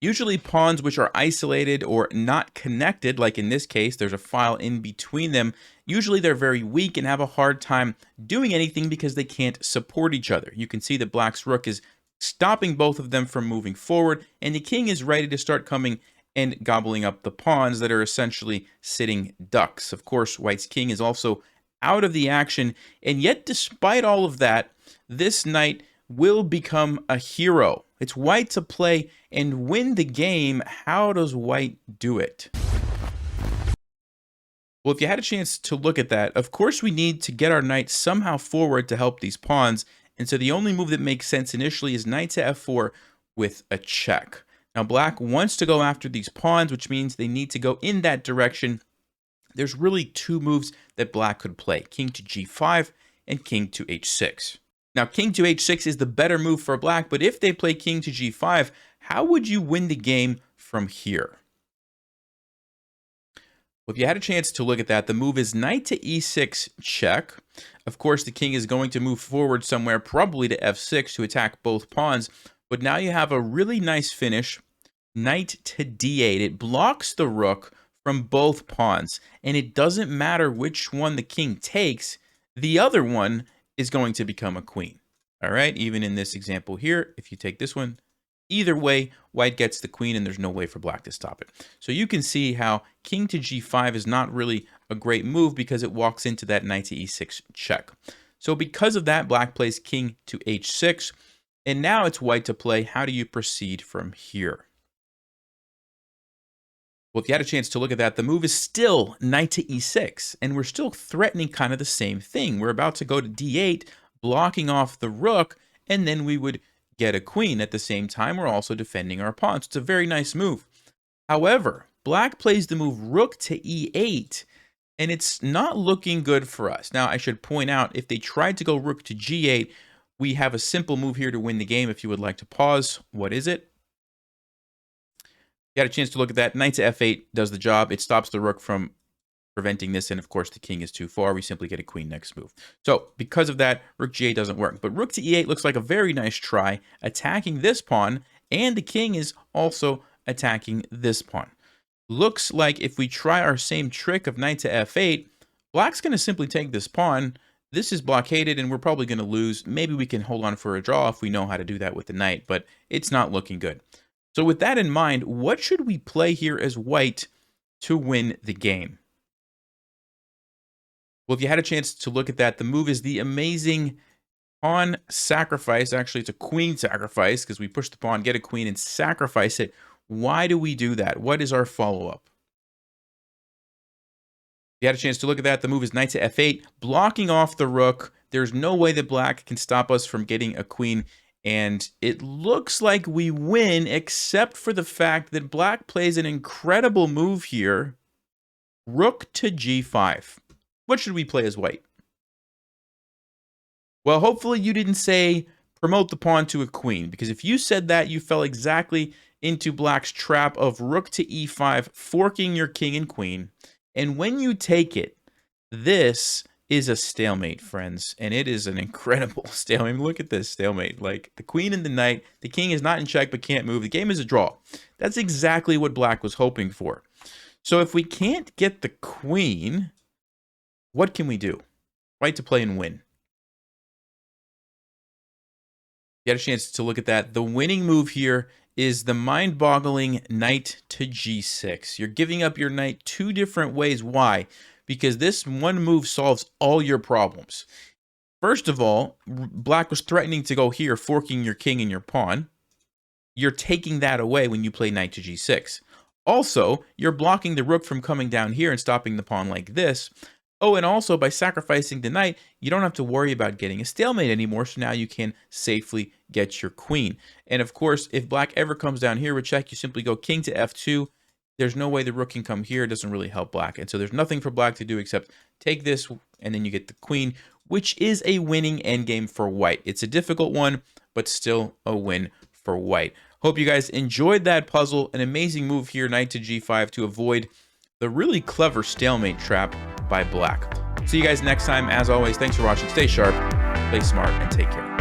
Usually pawns which are isolated or not connected, like in this case, there's a file in between them. Usually they're very weak and have a hard time doing anything because they can't support each other. You can see that black's rook is stopping both of them from moving forward, and the king is ready to start coming and gobbling up the pawns that are essentially sitting ducks. Of course, white's king is also out of the action, and yet despite all of that, this knight will become a hero. It's white to play and win the game. How does white do it? Well, if you had a chance to look at that, of course we need to get our knight somehow forward to help these pawns, and so the only move that makes sense initially is knight to f4 with a check. Now black wants to go after these pawns, which means they need to go in that direction. There's really two moves that black could play, king to g5 and king to h6. Now, king to h6 is the better move for black, but if they play king to g5, how would you win the game from here? Well, if you had a chance to look at that, the move is knight to e6 check. Of course, the king is going to move forward somewhere, probably to f6 to attack both pawns, but now you have a really nice finish, knight to d8. It blocks the rook from both pawns, and it doesn't matter which one the king takes, the other one is going to become a queen. All right, even in this example here, if you take this one, either way, white gets the queen and there's no way for black to stop it. So you can see how king to g5 is not really a great move because it walks into that knight to e6 check. So because of that, black plays king to h6, and now it's white to play. How do you proceed from here? Well, if you had a chance to look at that, the move is still knight to e6, and we're still threatening kind of the same thing. We're about to go to d8, blocking off the rook, and then we would get a queen. At the same time, we're also defending our pawns. It's a very nice move. However, black plays the move rook to e8, and it's not looking good for us. Now, I should point out, if they tried to go rook to g8, we have a simple move here to win the game. If you would like to pause, what is it? You had a chance to look at that. Knight to f8 does the job. It stops the rook from preventing this, and of course the king is too far. We simply get a queen next move. So because of that, rook g8 doesn't work. But rook to e8 looks like a very nice try, attacking this pawn, and the king is also attacking this pawn. Looks like if we try our same trick of knight to f8, black's going to simply take this pawn. This is blockaded, and we're probably going to lose. Maybe we can hold on for a draw if we know how to do that with the knight, but it's not looking good. So with that in mind, what should we play here as white to win the game? Well, if you had a chance to look at that, the move is the amazing pawn sacrifice. Actually, it's a queen sacrifice because we push the pawn, get a queen, and sacrifice it. Why do we do that? What is our follow-up? If you had a chance to look at that, the move is knight to f8, blocking off the rook. There's no way that black can stop us from getting a queen. And it looks like we win, except for the fact that black plays an incredible move here. Rook to g5. What should we play as white? Well, hopefully you didn't say promote the pawn to a queen, because if you said that, you fell exactly into black's trap of rook to e5, forking your king and queen. And when you take it, this is a stalemate, friends, and it is an incredible stalemate. Look at this stalemate. Like, the queen and the knight, the king is not in check but can't move. The game is a draw. That's exactly what black was hoping for. So if we can't get the queen, what can we do? White to play and win. You had a chance to look at that. The winning move here is the mind-boggling knight to g6. You're giving up your knight two different ways. Why? Because this one move solves all your problems. First of all, black was threatening to go here, forking your king and your pawn. You're taking that away when you play knight to g6. Also, you're blocking the rook from coming down here and stopping the pawn like this. Oh, and also by sacrificing the knight, you don't have to worry about getting a stalemate anymore, so now you can safely get your queen. And of course, if black ever comes down here with check, you simply go king to f2. There's no way the rook can come here. It doesn't really help black. And so there's nothing for black to do except take this, and then you get the queen, which is a winning endgame for white. It's a difficult one, but still a win for white. Hope you guys enjoyed that puzzle. An amazing move here, knight to g5, to avoid the really clever stalemate trap by black. See you guys next time. As always, thanks for watching. Stay sharp, play smart, and take care.